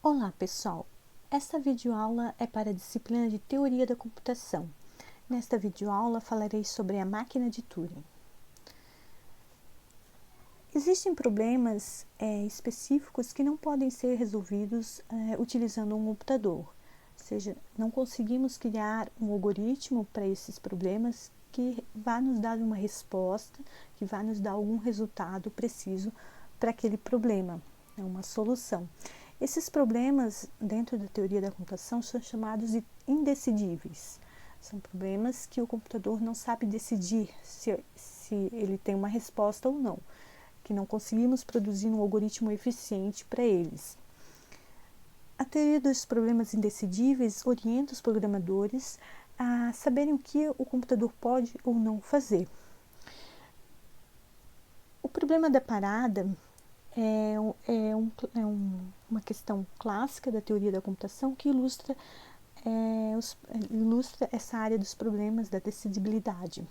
Olá pessoal, esta videoaula é para a disciplina de Teoria da Computação. Nesta videoaula falarei sobre a máquina de Turing. Existem problemas específicos que não podem ser resolvidos utilizando um computador, ou seja, não conseguimos criar um algoritmo para esses problemas que vá nos dar uma resposta, que vá nos dar algum resultado preciso para aquele problema, uma solução. Esses problemas, dentro da teoria da computação, são chamados de indecidíveis. São problemas que o computador não sabe decidir se ele tem uma resposta ou não, que não conseguimos produzir um algoritmo eficiente para eles. A teoria dos problemas indecidíveis orienta os programadores a saberem o que o computador pode ou não fazer. O problema da parada uma questão clássica da teoria da computação que ilustra essa área dos problemas da decidibilidade.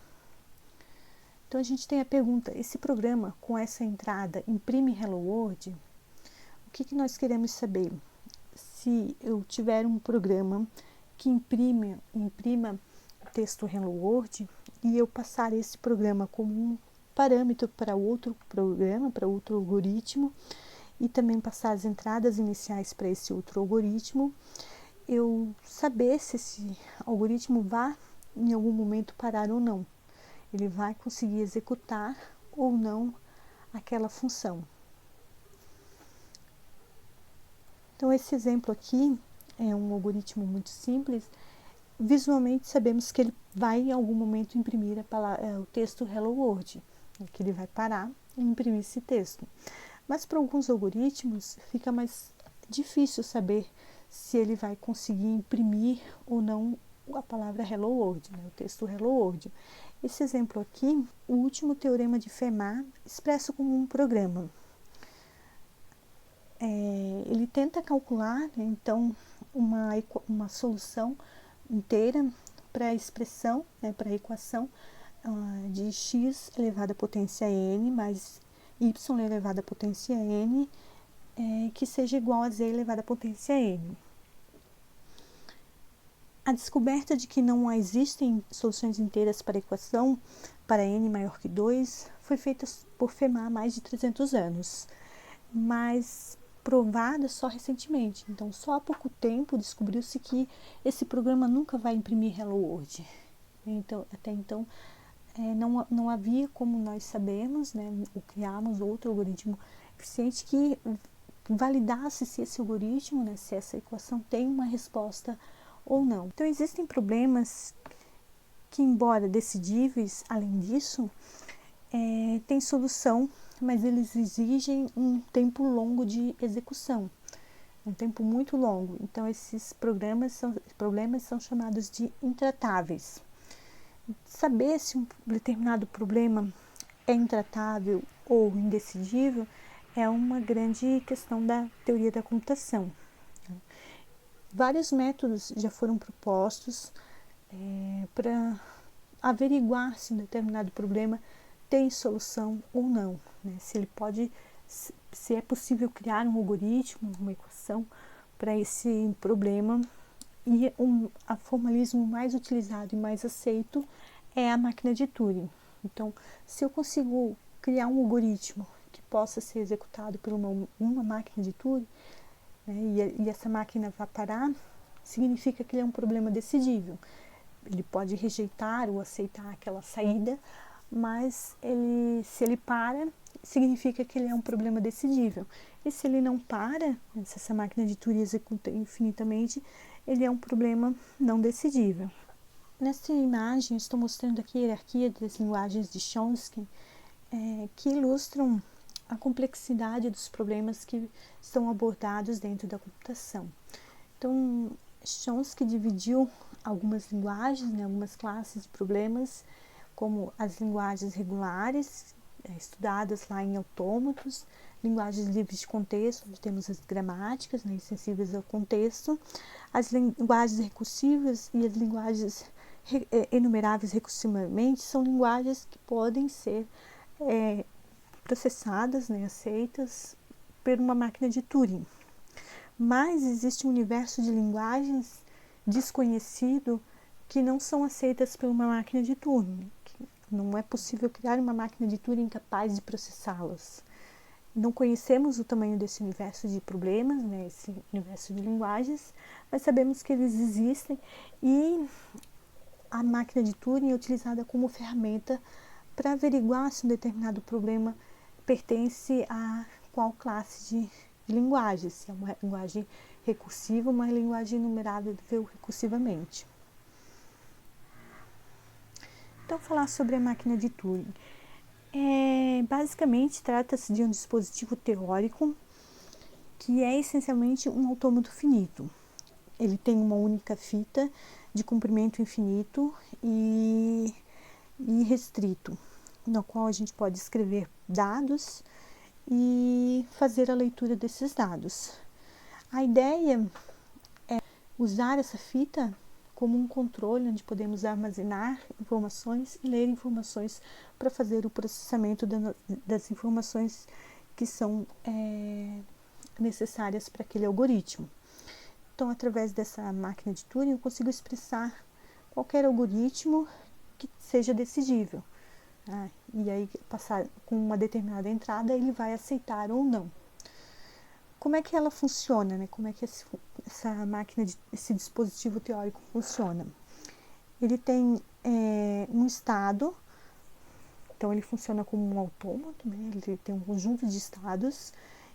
Então a gente tem a pergunta: esse programa com essa entrada imprime Hello World? O que nós queremos saber? Se eu tiver um programa que imprima o texto Hello World e eu passar esse programa como um parâmetro para outro programa, para outro algoritmo, e também passar as entradas iniciais para esse outro algoritmo, eu saber se esse algoritmo vai em algum momento parar ou não. Ele vai conseguir executar ou não aquela função. Então esse exemplo aqui é um algoritmo muito simples. Visualmente sabemos que ele vai em algum momento imprimir o texto Hello World, que ele vai parar e imprimir esse texto. Mas para alguns algoritmos fica mais difícil saber se ele vai conseguir imprimir ou não a palavra Hello World, o texto Hello World. Esse exemplo aqui, o último teorema de Fermat, expresso como um programa. Ele tenta calcular, então, uma solução inteira para a expressão, para a equação de x elevado à potência n mais y elevado à potência n, que seja igual a z elevado à potência n. A descoberta de que não existem soluções inteiras para a equação para n maior que 2 foi feita por Fermat há mais de 300 anos, mas provada só recentemente. Então, só há pouco tempo descobriu-se que esse programa nunca vai imprimir Hello World. Então, até então, não havia como nós sabermos, ou criarmos outro algoritmo eficiente que validasse se esse algoritmo, se essa equação tem uma resposta ou não. Então, existem problemas que, embora decidíveis, além disso, têm solução, mas eles exigem um tempo longo de execução, um tempo muito longo. Então, esses problemas são chamados de intratáveis. Saber se um determinado problema é intratável ou indecidível é uma grande questão da teoria da computação. Vários métodos já foram propostos para averiguar se um determinado problema tem solução ou não, se é possível criar um algoritmo, uma equação para esse problema. E o formalismo mais utilizado e mais aceito é a máquina de Turing. Então, se eu consigo criar um algoritmo que possa ser executado por uma máquina de Turing, e essa máquina vai parar, significa que ele é um problema decidível. Ele pode rejeitar ou aceitar aquela saída, mas se ele para, significa que ele é um problema decidível. E se ele não para, se essa máquina de Turing executa infinitamente, ele é um problema não decidível. Nessa imagem, estou mostrando aqui a hierarquia das linguagens de Chomsky, que ilustram a complexidade dos problemas que são abordados dentro da computação. Então, Chomsky dividiu algumas linguagens, algumas classes de problemas, como as linguagens regulares, estudadas lá em autômatos, linguagens livres de contexto, onde temos as gramáticas, insensíveis ao contexto, as linguagens recursivas e as linguagens enumeráveis recursivamente são linguagens que podem ser processadas, aceitas por uma máquina de Turing. mas existe um universo de linguagens desconhecido que não são aceitas por uma máquina de Turing. Não é possível criar uma máquina de Turing capaz de processá-las. Não conhecemos o tamanho desse universo de problemas, né, esse universo de linguagens, mas sabemos que eles existem e a máquina de Turing é utilizada como ferramenta para averiguar se um determinado problema pertence a qual classe de linguagem, se é uma linguagem recursiva ou uma linguagem enumerável recursivamente. Então, falar sobre a máquina de Turing. Basicamente, trata-se de um dispositivo teórico que é essencialmente um autômato finito. Ele tem uma única fita de comprimento infinito e restrito, no qual a gente pode escrever dados e fazer a leitura desses dados. A ideia é usar essa fita como um controle onde podemos armazenar informações e ler informações para fazer o processamento das informações que são necessárias para aquele algoritmo. Então, através dessa máquina de Turing, eu consigo expressar qualquer algoritmo que seja decidível. E aí, passar com uma determinada entrada, ele vai aceitar ou não. Como é que ela funciona, né? Como é que essa máquina, esse dispositivo teórico funciona? Ele tem um estado, então ele funciona como um autômato, né? Ele tem um conjunto de estados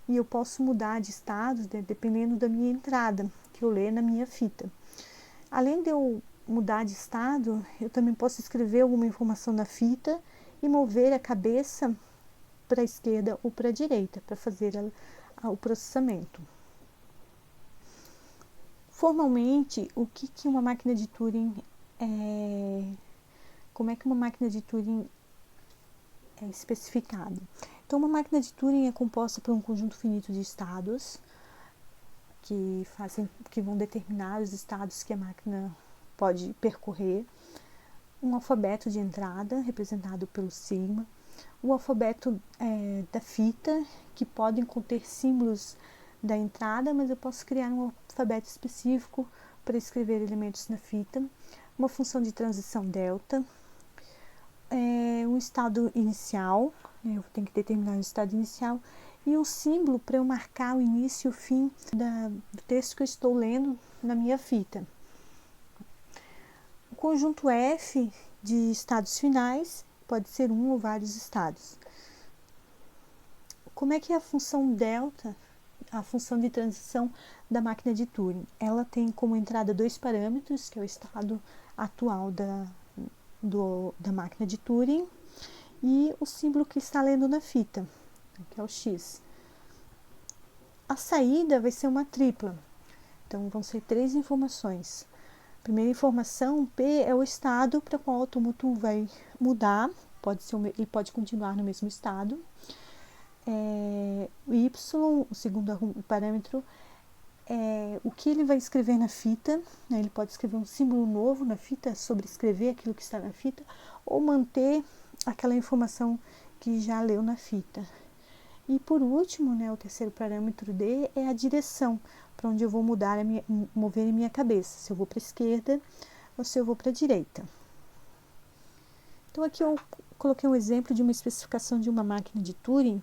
e eu posso mudar de estados, né, dependendo da minha entrada, que eu ler na minha fita. Além de eu mudar de estado, eu também posso escrever alguma informação na fita e mover a cabeça para a esquerda ou para a direita, para fazer o processamento. Formalmente, o que uma máquina de Turing como é que uma máquina de Turing é especificada? Então, uma máquina de Turing é composta por um conjunto finito de estados que vão determinar os estados que a máquina pode percorrer, um alfabeto de entrada, representado pelo sigma, o alfabeto da fita, que podem conter símbolos da entrada, mas eu posso criar um alfabeto específico para escrever elementos na fita, uma função de transição delta, um estado inicial, eu tenho que determinar o estado inicial, e um símbolo para eu marcar o início e o fim do texto que eu estou lendo na minha fita. O conjunto F de estados finais pode ser um ou vários estados. Como é que é a função delta, a função de transição da máquina de Turing? Ela tem como entrada dois parâmetros, que é o estado atual da máquina de Turing e o símbolo que está lendo na fita, que é o X. A saída vai ser uma tripla, então vão ser 3 informações. Primeira informação, P, é o estado para qual o autômato vai mudar, ele pode continuar no mesmo estado. O Y, o segundo parâmetro, é o que ele vai escrever na fita, né? Ele pode escrever um símbolo novo na fita, sobrescrever aquilo que está na fita, ou manter aquela informação que já leu na fita. E por último, né, o terceiro parâmetro D é a direção, para onde eu vou mover a minha cabeça, se eu vou para a esquerda ou se eu vou para a direita. Então aqui eu coloquei um exemplo de uma especificação de uma máquina de Turing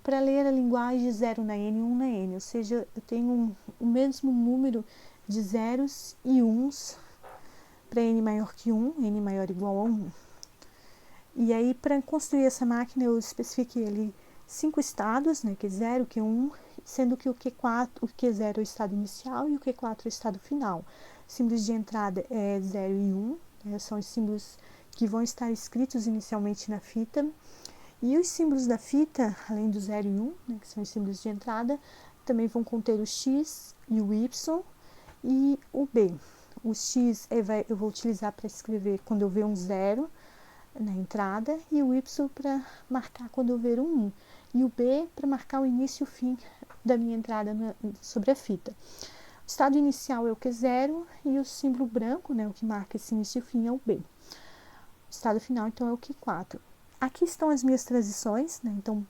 para ler a linguagem 0 na N e 1 na N, ou seja, eu tenho o mesmo número de zeros e uns para N maior que 1, N maior ou igual a 1. E aí, para construir essa máquina, eu especifiquei ali 5 estados, né, Q0, Q1, sendo que o Q0 é o estado inicial e o Q4 é o estado final. Símbolos de entrada é 0 e 1, né, são os símbolos que vão estar escritos inicialmente na fita. E os símbolos da fita, além do 0 e 1, né, que são os símbolos de entrada, também vão conter o X e o Y e o B. O X eu vou utilizar para escrever quando eu ver um 0 na entrada, e o Y para marcar quando eu ver um 1, e o B para marcar o início e o fim da minha entrada sobre a fita. O estado inicial é o Q0 e o símbolo branco, né, o que marca esse início e o fim, é o B. O estado final, então, é o Q4. Aqui estão as minhas transições, né, então,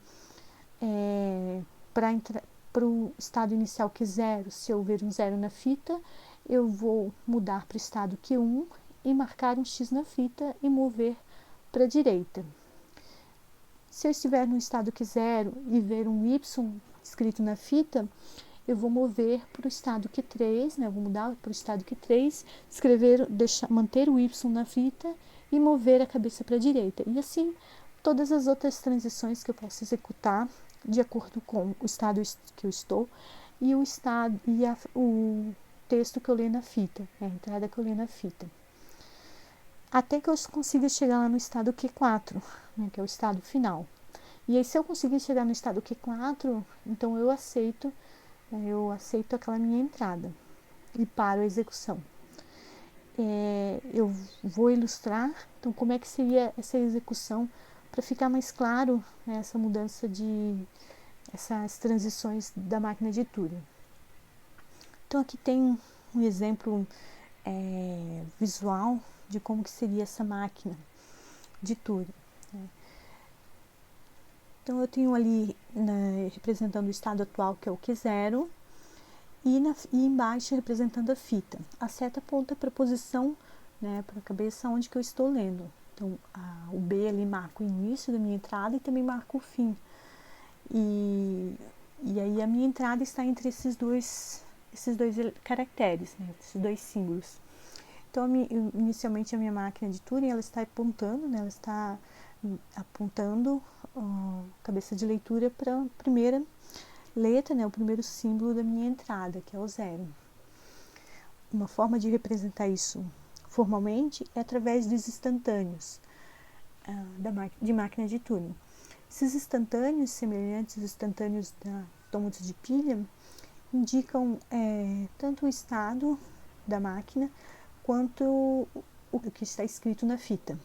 para o estado inicial Q0, se eu ver um 0 na fita, eu vou mudar para o estado Q1 e marcar um X na fita e mover para a direita. Se eu estiver no estado Q0 e ver um Y escrito na fita, eu vou mover para o estado Q3, né? Eu vou mudar para o estado Q3, manter o Y na fita e mover a cabeça para a direita. E assim, todas as outras transições que eu posso executar de acordo com o estado que eu estou e o estado e o texto que eu leio na fita, a entrada que eu leio na fita. Até que eu consiga chegar lá no estado Q4, né, que é o estado final. E aí, se eu conseguir chegar no estado Q4, então eu aceito aquela minha entrada e paro a execução. Eu vou ilustrar, então, como é que seria essa execução para ficar mais claro, né, essa mudança essas transições da máquina de Turing. Então, aqui tem um exemplo visual de como que seria essa máquina de Turing. Então, eu tenho ali representando o estado atual, que é o Q0, e embaixo representando a fita. A seta aponta para a posição, né, para a cabeça onde que eu estou lendo. Então, o B ali marca o início da minha entrada e também marca o fim. E aí a minha entrada está entre esses dois caracteres, né, esses dois símbolos. Então, inicialmente a minha máquina de Turing, ela está apontando, né, ela está apontando a cabeça de leitura para a primeira letra, né, o primeiro símbolo da minha entrada, que é o 0. Uma forma de representar isso formalmente é através dos instantâneos de máquina de Turing. Esses instantâneos, semelhantes aos instantâneos da tômados de pilha, indicam tanto o estado da máquina quanto o que está escrito na fita.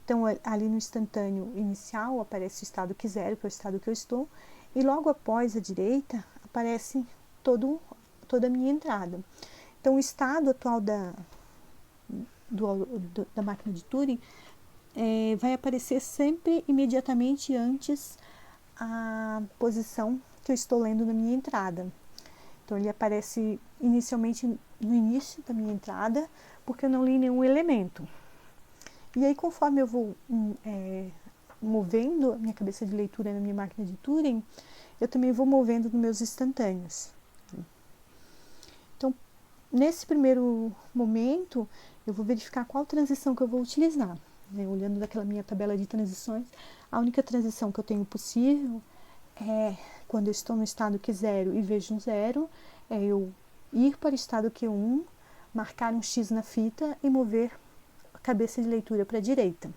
Então, ali no instantâneo inicial aparece o estado Q0, que é o estado que eu estou, e logo após a direita aparece toda a minha entrada. Então, o estado atual da máquina de Turing vai aparecer sempre imediatamente antes a posição que eu estou lendo na minha entrada. Então, ele aparece inicialmente no início da minha entrada, porque eu não li nenhum elemento. E aí, conforme eu vou movendo a minha cabeça de leitura na minha máquina de Turing, eu também vou movendo nos meus instantâneos. Então, nesse primeiro momento, eu vou verificar qual transição que eu vou utilizar. Né? Olhando daquela minha tabela de transições, a única transição que eu tenho possível é quando eu estou no estado Q0 e vejo um 0, é eu ir para o estado Q1, marcar um X na fita e mover a cabeça de leitura para a direita.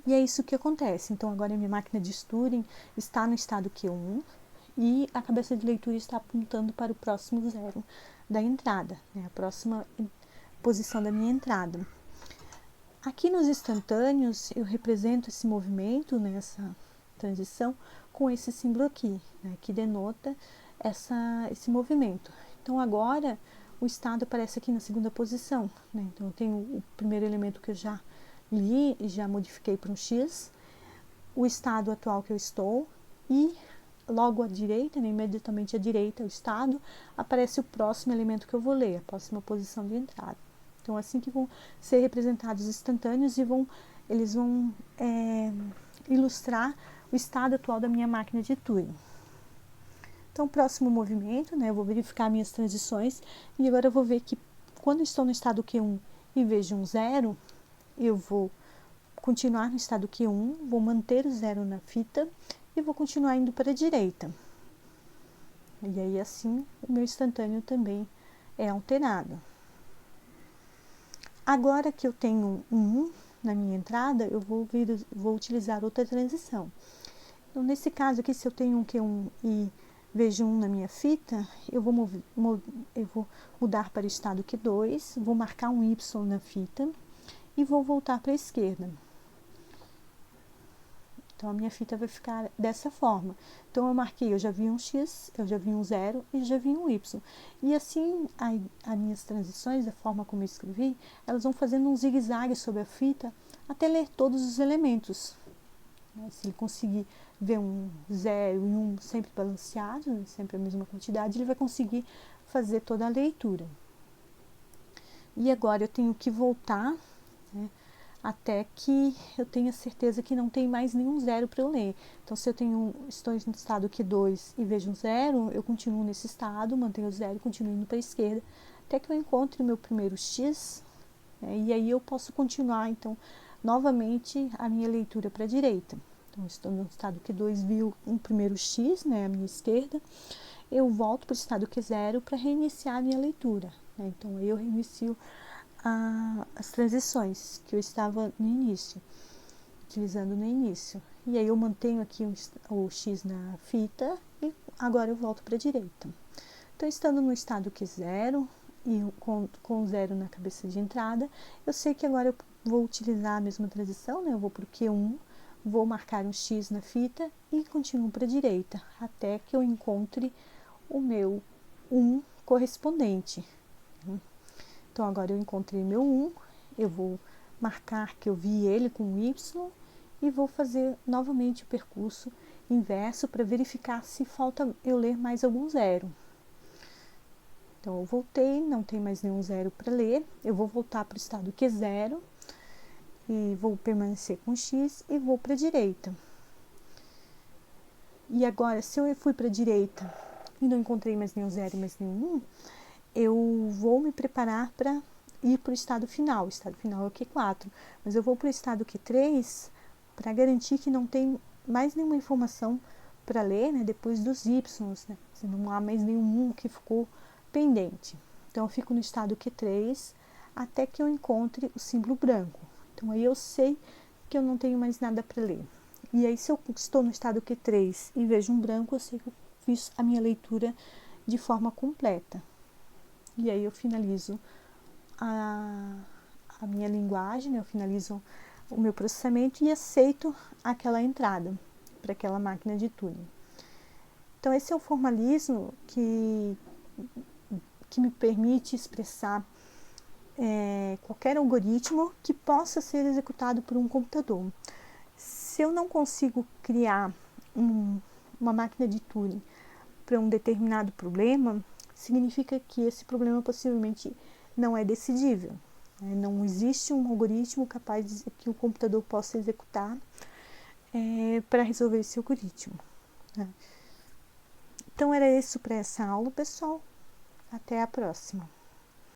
E é isso que acontece. Então, agora a minha máquina de Turing está no estado Q1 e a cabeça de leitura está apontando para o próximo 0 da entrada, né? A próxima posição da minha entrada. Aqui nos instantâneos, eu represento esse movimento, né, essa transição, com esse símbolo aqui, né, que denota esse movimento. Então, agora, o estado aparece aqui na segunda posição, né? Então, eu tenho o primeiro elemento que eu já li e já modifiquei para um X, o estado atual que eu estou, e logo à direita, né, imediatamente à direita, o estado, aparece o próximo elemento que eu vou ler, a próxima posição de entrada. Então, assim que vão ser representados instantâneos e eles vão ilustrar o estado atual da minha máquina de Turing. Então, o próximo movimento, né, eu vou verificar minhas transições e agora eu vou ver que quando eu estou no estado Q1 e vejo um 0, eu vou continuar no estado Q1, vou manter o 0 na fita e vou continuar indo para a direita. E aí, assim, o meu instantâneo também é alterado. Agora que eu tenho um 1 na minha entrada, eu vou utilizar outra transição. Então, nesse caso aqui, se eu tenho um Q1 e vejo 1 na minha fita, eu vou mudar para o estado Q2, vou marcar um Y na fita e vou voltar para a esquerda. Então, a minha fita vai ficar dessa forma. Então, eu já vi um X, eu já vi um 0 e já vi um Y. E assim, as minhas transições, da forma como eu escrevi, elas vão fazendo um zigue-zague sobre a fita até ler todos os elementos. né? Se ele conseguir ver um 0 e um sempre balanceado, né? Sempre a mesma quantidade, ele vai conseguir fazer toda a leitura. E agora eu tenho que voltar, né, até que eu tenha certeza que não tem mais nenhum 0 para eu ler. Então, se eu estou no estado Q2 e vejo um 0, eu continuo nesse estado, mantenho o 0 e continuo indo para a esquerda, até que eu encontre o meu primeiro X, né, e aí eu posso continuar, então, novamente a minha leitura para a direita. Então, estou no estado Q2, vi um primeiro X, né, à minha esquerda, eu volto para o estado Q0 para reiniciar a minha leitura, né. Então, aí eu reinicio as transições que eu estava no início, utilizando no início. E aí eu mantenho aqui o X na fita e agora eu volto para a direita. Então, estando no estado Q0 e com 0 na cabeça de entrada, eu sei que agora eu vou utilizar a mesma transição, né? Eu vou para o Q1, vou marcar um X na fita e continuo para a direita, até que eu encontre o meu 1 correspondente. Então, agora eu encontrei meu 1, eu vou marcar que eu vi ele com Y e vou fazer novamente o percurso inverso para verificar se falta eu ler mais algum 0. Então, eu voltei, não tem mais nenhum 0 para ler, eu vou voltar para o estado Q0 e vou permanecer com X e vou para a direita. E agora, se eu fui para a direita e não encontrei mais nenhum 0 e mais nenhum 1, eu vou me preparar para ir para o estado final. O estado final é o Q4, mas eu vou para o estado Q3 para garantir que não tem mais nenhuma informação para ler, né, depois dos Y, né, se não há mais nenhum que ficou pendente. Então, eu fico no estado Q3 até que eu encontre o símbolo branco. Então, aí eu sei que eu não tenho mais nada para ler. E aí, se eu estou no estado Q3 e vejo um branco, eu sei que eu fiz a minha leitura de forma completa. E aí eu finalizo a minha linguagem, né? Eu finalizo o meu processamento e aceito aquela entrada para aquela máquina de Turing. Então, esse é o formalismo que me permite expressar qualquer algoritmo que possa ser executado por um computador. Se eu não consigo criar uma máquina de Turing para um determinado problema, significa que esse problema possivelmente não é decidível. Não existe um algoritmo capaz de que o computador possa executar para resolver esse algoritmo. Então, era isso para essa aula, pessoal. Até a próxima.